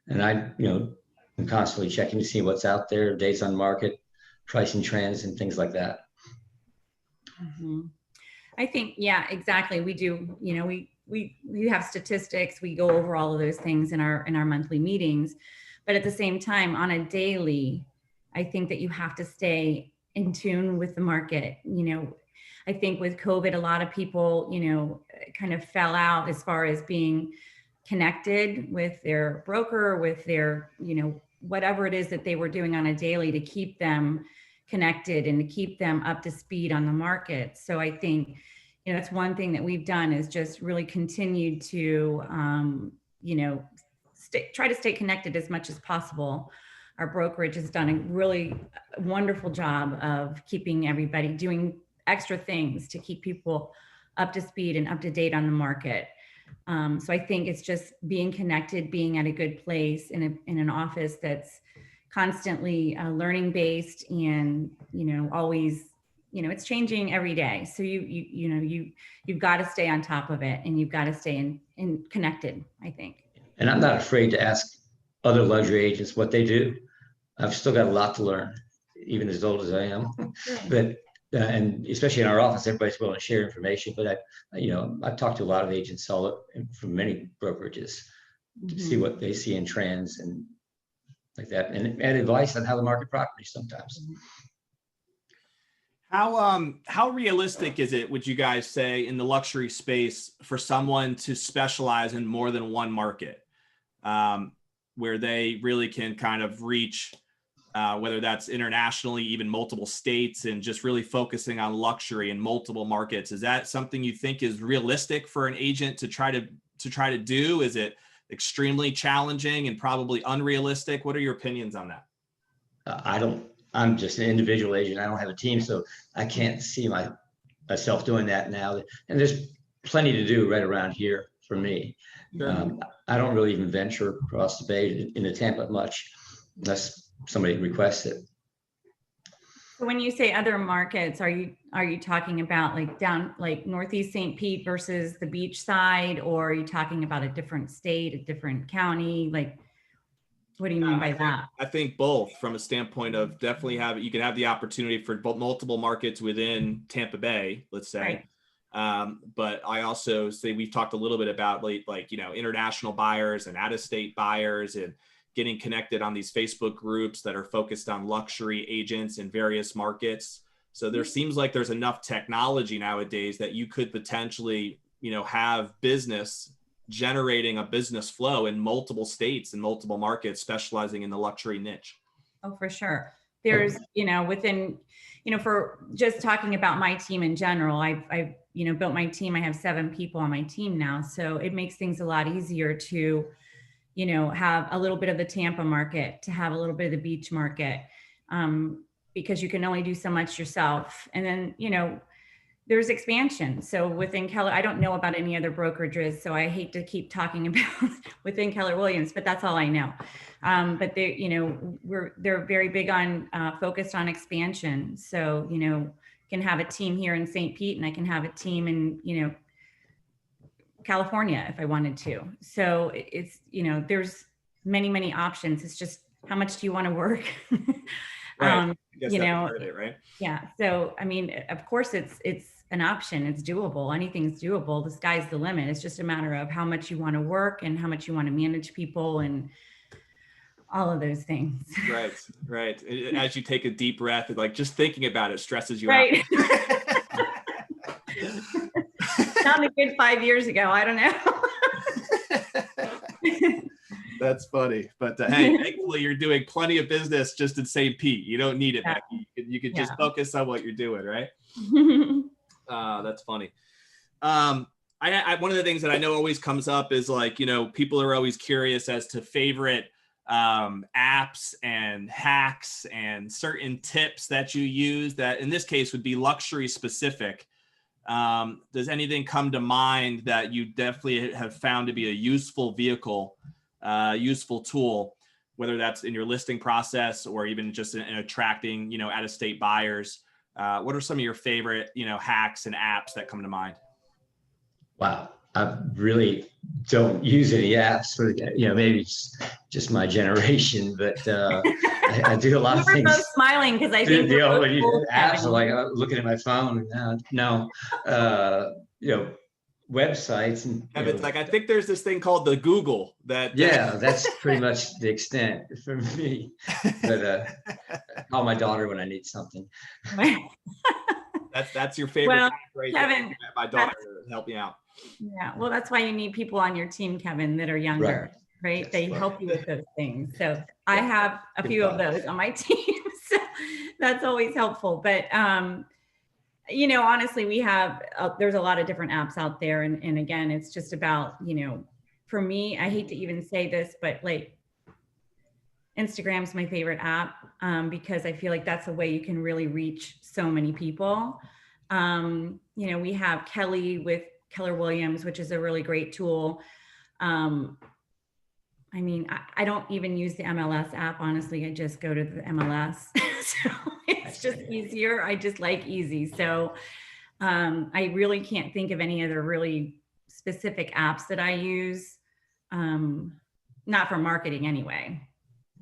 And I I'm constantly checking to see what's out there, dates on market, pricing trends, and things like that. I think, yeah, exactly. We do. We have statistics. We go over all of those things in our monthly meetings, but at the same time, on a daily, I think that you have to stay in tune with the market. I think with COVID, a lot of people, kind of fell out as far as being connected with their broker, with their, whatever it is that they were doing on a daily to keep them connected and to keep them up to speed on the market. So I think, that's one thing that we've done is just really continued to, try to stay connected as much as possible. Our brokerage has done a really wonderful job of keeping everybody doing extra things to keep people up to speed and up to date on the market. So I think it's just being connected, being at a good place in an office that's constantly learning based and, always you know, it's changing every day. So you've got to stay on top of it, and you've got to stay in connected, I think. And I'm not afraid to ask other luxury agents what they do. I've still got a lot to learn, even as old as I am. But and especially in our office, everybody's willing to share information. But I've talked to a lot of agents from many brokerages to see what they see in trends and like that, and advice on how to market property sometimes. How realistic is it, would you guys say, in the luxury space for someone to specialize in more than one market, where they really can kind of reach, whether that's internationally, even multiple states, and just really focusing on luxury in multiple markets? Is that something you think is realistic for an agent to try to do? Is it extremely challenging and probably unrealistic? What are your opinions on that? I'm just an individual agent. I don't have a team, so I can't see myself doing that now. And there's plenty to do right around here for me. Sure. I don't really even venture across the bay into Tampa much, unless somebody requests it. So when you say other markets, are you talking about like Northeast St. Pete versus the beach side, or are you talking about a different state, a different county? Like, what do you mean by that? I think both, from a standpoint of definitely you can have the opportunity for multiple markets within Tampa Bay, let's say. Right. But I also say we've talked a little bit about international buyers and out-of-state buyers, and getting connected on these Facebook groups that are focused on luxury agents in various markets. So there seems like there's enough technology nowadays that you could potentially, have business generating a business flow in multiple states and multiple markets, specializing in the luxury niche. Oh, for sure. There's, for just talking about my team in general, I've built my team. I have 7 people on my team now. So it makes things a lot easier to, have a little bit of the Tampa market, to have a little bit of the beach market, because you can only do so much yourself. And then, there's expansion. So within Keller, I don't know about any other brokerages, so I hate to keep talking about within Keller Williams, but that's all I know. But they, they're very big on focused on expansion. So, can have a team here in St. Pete, and I can have a team in, California if I wanted to. So it's, There's many options. It's just, how much do you want to work? Right. Right? Yeah. So, I mean, of course it's an option. It's doable. Anything's doable. The sky's the limit. It's just a matter of how much you want to work and how much you want to manage people and all of those things. Right. As you take a deep breath, like just thinking about it stresses you out. Sounded good 5 years ago. I don't know. That's funny. But hey, thankfully you're doing plenty of business just in St. Pete. You don't need it, Becky. You can just focus on what you're doing, right? That's funny. One of the things that I know always comes up is people are always curious as to favorite apps and hacks and certain tips that you use that in this case would be luxury specific. Does anything come to mind that you definitely have found to be a useful useful tool, whether that's in your listing process or even just in attracting, out-of-state buyers? What are some of your favorite, hacks and apps that come to mind? Wow. I really don't use any apps for, maybe it's just my generation, but I do a lot of things. We're both smiling because I think apps are like looking at my phone. No, websites and it's like I think there's this thing called the Google that that's pretty much the extent for me. But I call my daughter when I need something. That's your favorite. Well, right? Kevin, my daughter to help me out. Yeah, well, that's why you need people on your team, Kevin, that are younger, right? They help you with those things. So I have a few of those on my team, so that's always helpful. But honestly, we have there's a lot of different apps out there, and again, it's just about for me, I hate to even say this, but like Instagram's my favorite app because I feel like that's a way you can really reach so many people. We have Kelly with Keller Williams, which is a really great tool. I don't even use the MLS app. Honestly, I just go to the MLS. So it's It's just easier. I just like easy. So I really can't think of any other really specific apps that I use. Not for marketing anyway.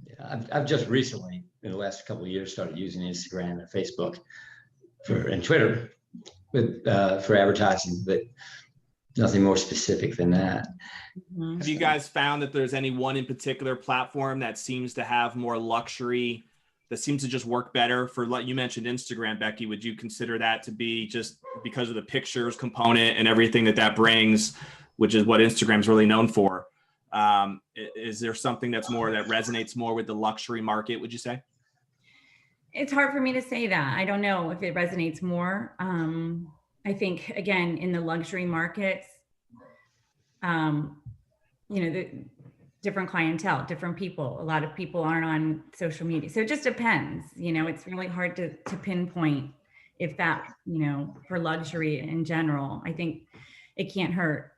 Yeah, I've just recently, in the last couple of years, started using Instagram and Facebook and Twitter for advertising, but nothing more specific than that. Have you guys found that there's any one in particular platform that seems to have more luxury, that seems to just work better for, like you mentioned Instagram, Becky? Would you consider that to be just because of the pictures component and everything that brings, which is what Instagram's really known for? Is there something that resonates more with the luxury market, would you say? It's hard for me to say that. I don't know if it resonates more. I think, again, in the luxury markets, the different clientele, different people. A lot of people aren't on social media. So it just depends. It's really hard to pinpoint if that, for luxury in general. I think it can't hurt.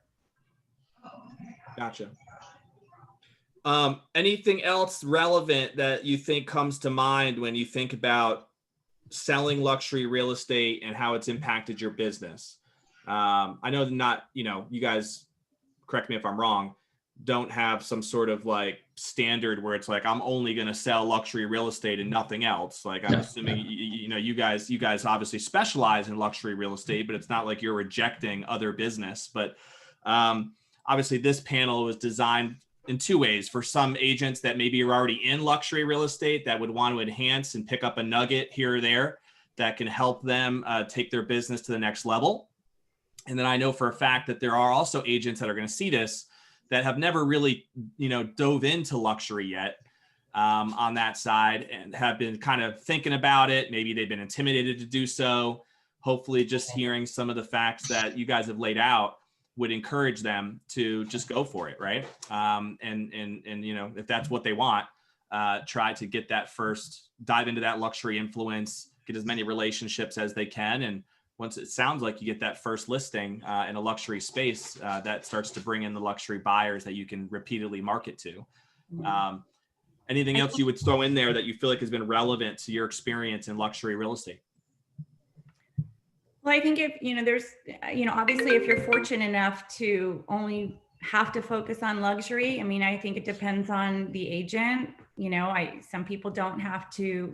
Gotcha. Anything else relevant that you think comes to mind when you think about selling luxury real estate and how it's impacted your business? I know not, you guys, correct me if I'm wrong, don't have some sort of like standard where it's like, I'm only going to sell luxury real estate and nothing else. Like I'm assuming, you guys obviously specialize in luxury real estate, but it's not like you're rejecting other business. But obviously this panel was designed in two ways: for some agents that maybe are already in luxury real estate that would want to enhance and pick up a nugget here or there that can help them take their business to the next level. And then I know for a fact that there are also agents that are going to see this that have never really, dove into luxury yet on that side, and have been kind of thinking about it. Maybe they've been intimidated to do so. Hopefully just hearing some of the facts that you guys have laid out would encourage them to just go for it, right? And if that's what they want, try to get that first, dive into that luxury influence, get as many relationships as they can. And once it sounds like you get that first listing in a luxury space, that starts to bring in the luxury buyers that you can repeatedly market to. Anything else you would throw in there that you feel like has been relevant to your experience in luxury real estate? Well, I think if, there's, obviously if you're fortunate enough to only have to focus on luxury, I think it depends on the agent. Some people don't have to,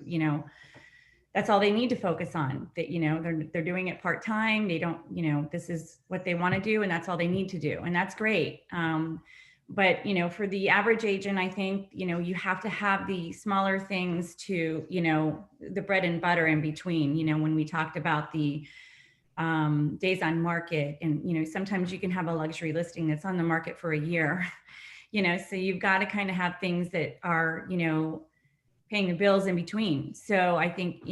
that's all they need to focus on, that, they're doing it part-time. They don't, this is what they want to do, and that's all they need to do. And that's great. But, for the average agent, I think, you have to have the smaller things to, the bread and butter in between, when we talked about the days on market, and, sometimes you can have a luxury listing that's on the market for a year, so you've got to kind of have things that are, paying the bills in between. So I think,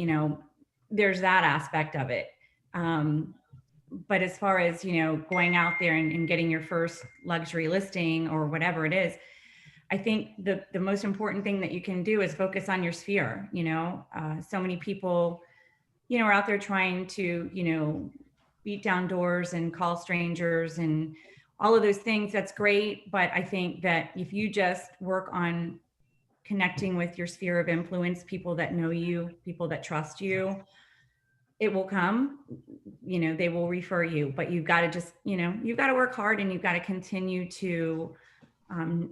there's that aspect of it. But as far as, going out there and getting your first luxury listing or whatever it is, I think the most important thing that you can do is focus on your sphere. So many people, are out there trying to, beat down doors and call strangers and all of those things. That's great. But I think that if you just work on connecting with your sphere of influence, people that know you, people that trust you, it will come, they will refer you, but you've got to just, you've got to work hard, and you've got to continue to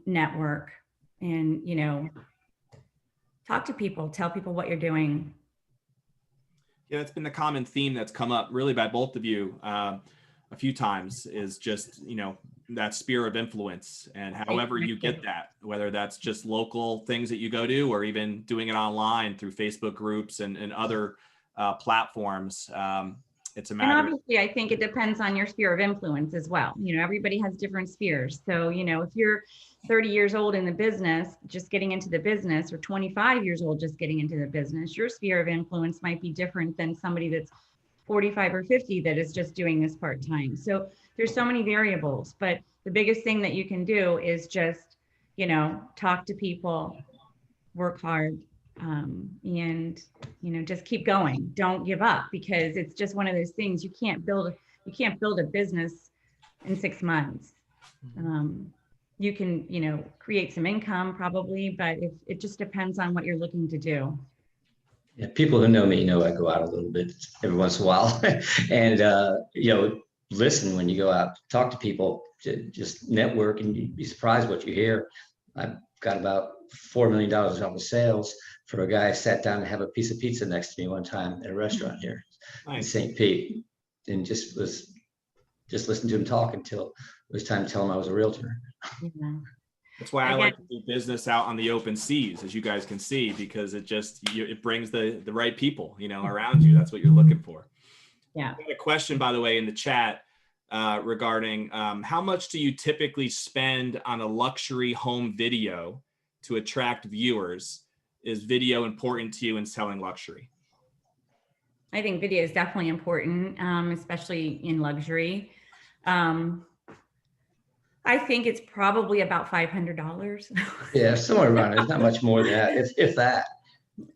network and, talk to people, tell people what you're doing. Yeah, that's been the common theme that's come up really by both of you a few times, is just, that sphere of influence, and however you get that, whether that's just local things that you go to, or even doing it online through Facebook groups and other platforms. It's a matter. And obviously, I think it depends on your sphere of influence as well. Everybody has different spheres. So, if you're 30 years old in the business, just getting into the business, or 25 years old, just getting into the business, your sphere of influence might be different than somebody that's 45 or 50 that is just doing this part-time. So there's so many variables, but the biggest thing that you can do is just, talk to people, work hard, and, just keep going. Don't give up, because it's just one of those things. You can't build a business in 6 months. You can, create some income probably, but it just depends on what you're looking to do. Yeah, people who know me know I go out a little bit every once in a while, and listen when you go out, talk to people, just network, and you'd be surprised what you hear. I've got about $4 million off of sales for a guy who sat down to have a piece of pizza next to me one time at a restaurant here in St. Pete, and just listened to him talk until it was time to tell him I was a realtor. Yeah. That's why I like to do business out on the open seas, as you guys can see, because it brings the right people, around you. That's what you're looking for. Yeah. I got a question, by the way, in the chat regarding how much do you typically spend on a luxury home video to attract viewers? Is video important to you in selling luxury? I think video is definitely important, especially in luxury. I think it's probably about $500. Yeah, somewhere around it. It's not much more than that, if that.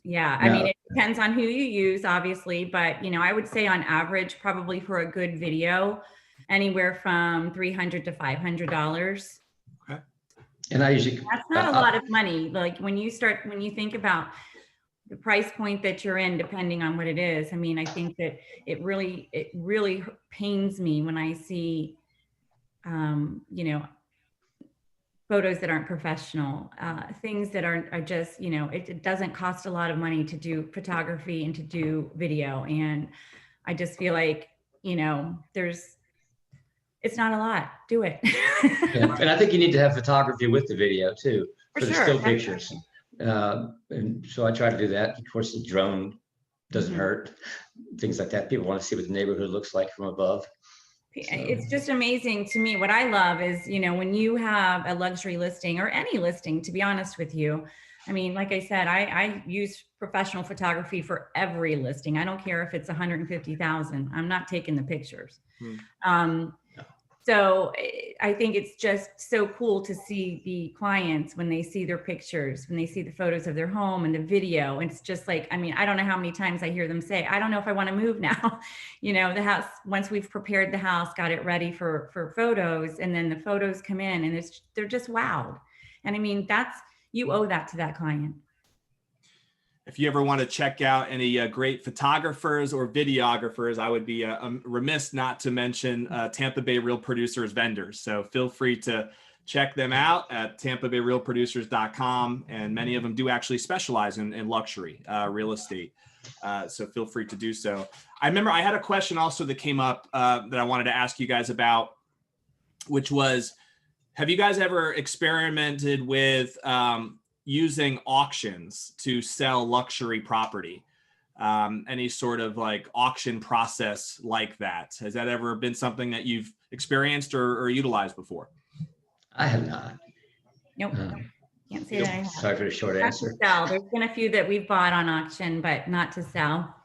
Yeah, I mean, it depends on who you use, obviously, but I would say on average, probably for a good video, anywhere from $300 to $500. Okay. And I usually that's not a lot of money. Like when you think about the price point that you're in, depending on what it is. I mean, I think that it really pains me when I see photos that aren't professional, things that are just, it doesn't cost a lot of money to do photography and to do video. And I just feel like, it's not a lot. Do it. Yeah. And I think you need to have photography with the video too, for the sure. still pictures. And so I try to do that. Of course, the drone doesn't hurt, things like that. People want to see what the neighborhood looks like from above. It's just amazing to me. What I love is, when you have a luxury listing or any listing, to be honest with you, I mean, like I said, I use professional photography for every listing. I don't care if it's 150,000. I'm not taking the pictures. So I think it's just so cool to see the clients when they see their pictures, when they see the photos of their home and the video. It's just like, I mean, I don't know how many times I hear them say, I don't know if I want to move now. The house, once we've prepared the house, got it ready for photos, and then the photos come in and they're just wowed. And I mean, you owe that to that client. If you ever want to check out any great photographers or videographers, I would be remiss not to mention Tampa Bay Real Producers vendors. So feel free to check them out at tampabayrealproducers.com. And many of them do actually specialize in luxury real estate. So feel free to do so. I remember I had a question also that came up that I wanted to ask you guys about, which was, have you guys ever experimented with using auctions to sell luxury property? Any sort of like auction process like that? Has that ever been something that you've experienced or utilized before? I have not. Nope. Can't say that I have. Sorry for the short answer. Sell. There's been a few that we've bought on auction, but not to sell.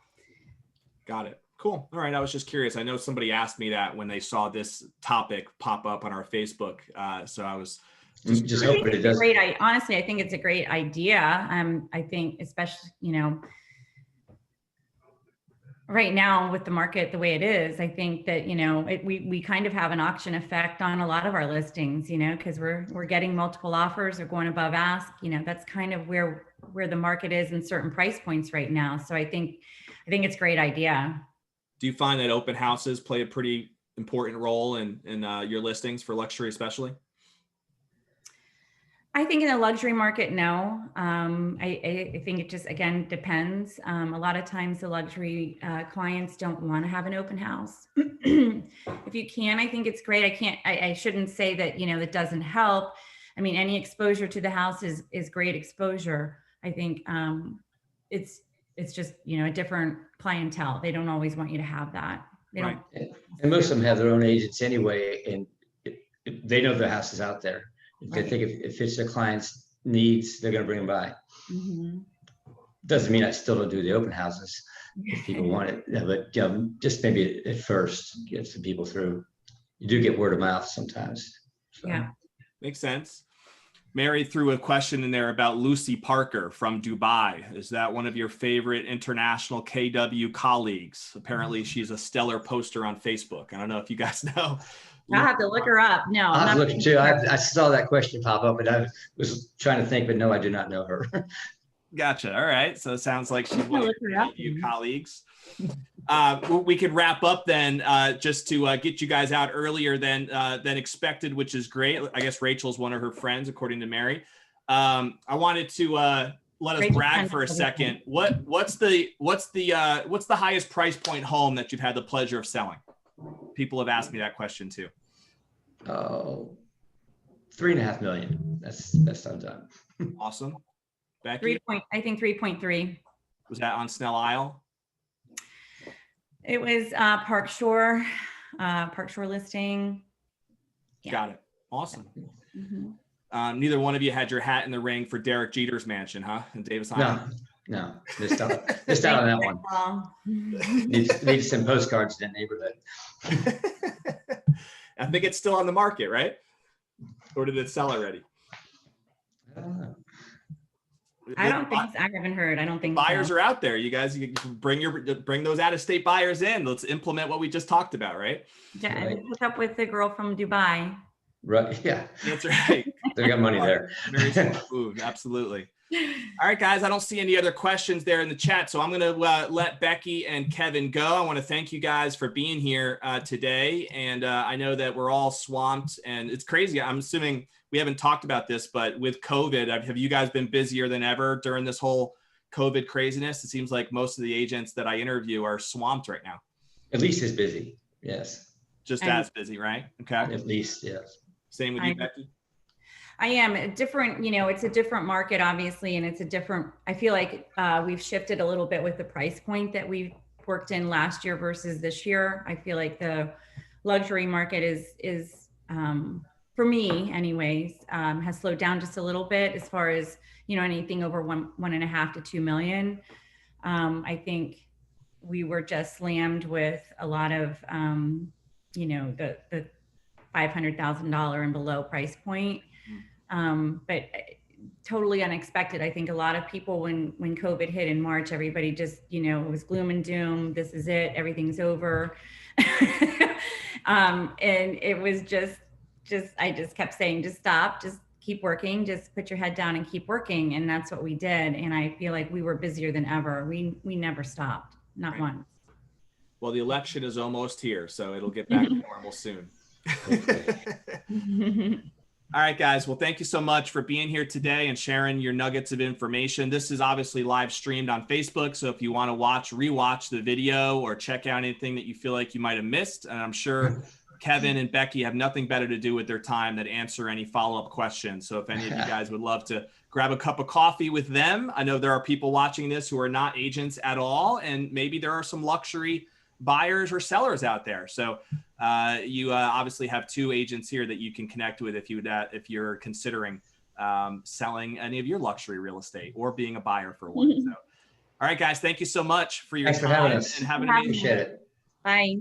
Got it. Cool. All right. I was just curious. I know somebody asked me that when they saw this topic pop up on our Facebook. So I was just hoping it does. Honestly, I think it's a great idea. I think especially, right now with the market the way it is, I think that, we kind of have an auction effect on a lot of our listings, because we're getting multiple offers or going above ask, that's kind of where the market is in certain price points right now. So I think it's a great idea. Do you find that open houses play a pretty important role in your listings for luxury, especially? I think in the luxury market, no. I think it just, again, depends. A lot of times the luxury clients don't want to have an open house. If you can, I think it's great. I shouldn't say that, that doesn't help. I mean, any exposure to the house is great exposure. I think it's just, a different clientele. They don't always want you to have that. Right. And most of them have their own agents anyway, and they know the house is out there. If they think if it fits their client's needs, they're going to bring them by. Mm-hmm. Doesn't mean I still don't do the open houses if people want it, but just maybe at first get some people through. You do get word of mouth sometimes. So. Yeah, makes sense. Mary threw a question in there about Lucy Parker from Dubai. Is that one of your favorite international KW colleagues? Apparently, she's a stellar poster on Facebook. I don't know if you guys know. I'll have to look her up. No, I'm looking too. I saw that question pop up, and I was trying to think, but no, I do not know her. Gotcha. All right. So it sounds like she's one of look her up. you colleagues. We could wrap up then, just to get you guys out earlier than expected, which is great. I guess Rachel's one of her friends, according to Mary. I wanted to let us Rachel's brag friend for a is second. What's the highest price point home that you've had the pleasure of selling? People have asked me that question too. Oh, 3.5 million. That's the best I've done. Awesome. Becky, I think 3.3. was that on Snell Isle? It was Park Shore listing. Yeah. Got it. Awesome. Mhm. Neither one of you had your hat in the ring for Derek Jeter's mansion, huh? In Davis Island. No, missed out on that one. Well, Need to send postcards to that neighborhood. I think it's still on the market, right? Or did it sell already? I don't know. I don't think so. I haven't heard. I don't think Buyers so. are out there. You guys, you can bring those out-of-state buyers in. Let's implement what we just talked about, right? Yeah, Right. hook up with the girl from Dubai. Right. Yeah. That's right. They got money there. Very smart food. Absolutely. All right, guys, I don't see any other questions there in the chat, so I'm going to let Becky and Kevin go. I want to thank you guys for being here today, and I know that we're all swamped, and it's crazy. I'm assuming we haven't talked about this, but with COVID, have you guys been busier than ever during this whole COVID craziness? It seems like most of the agents that I interview are swamped right now. At least as busy. Yes. Just as busy, right? Okay. At least, yes. Same with you, Becky? I am different, it's a different market, obviously, and it's a different, I feel like we've shifted a little bit with the price point that we worked in last year versus this year. I feel like the luxury market is for me anyways, has slowed down just a little bit as far as, anything over 1.5 to 2 million. I think we were just slammed with a lot of, the $500,000 and below price point. But totally unexpected. I think a lot of people, when COVID hit in March, everybody just, it was gloom and doom. This is it. Everything's over. And it was just, I just kept saying, just stop, just keep working, just put your head down and keep working. And that's what we did. And I feel like we were busier than ever. We never stopped, not once. Well, the election is almost here, so it'll get back to normal soon. All right, guys. Well, thank you so much for being here today and sharing your nuggets of information. This is obviously live streamed on Facebook. So if you want to rewatch the video or check out anything that you feel like you might have missed, and I'm sure Kevin and Becky have nothing better to do with their time than answer any follow-up questions. So if any of you guys would love to grab a cup of coffee with them, I know there are people watching this who are not agents at all, and maybe there are some luxury buyers or sellers out there. So you obviously have two agents here that you can connect with if you're considering selling any of your luxury real estate or being a buyer for one. So, all right, guys, thank you so much for your time. Thanks for having us. And have an amazing Appreciate it. Bye.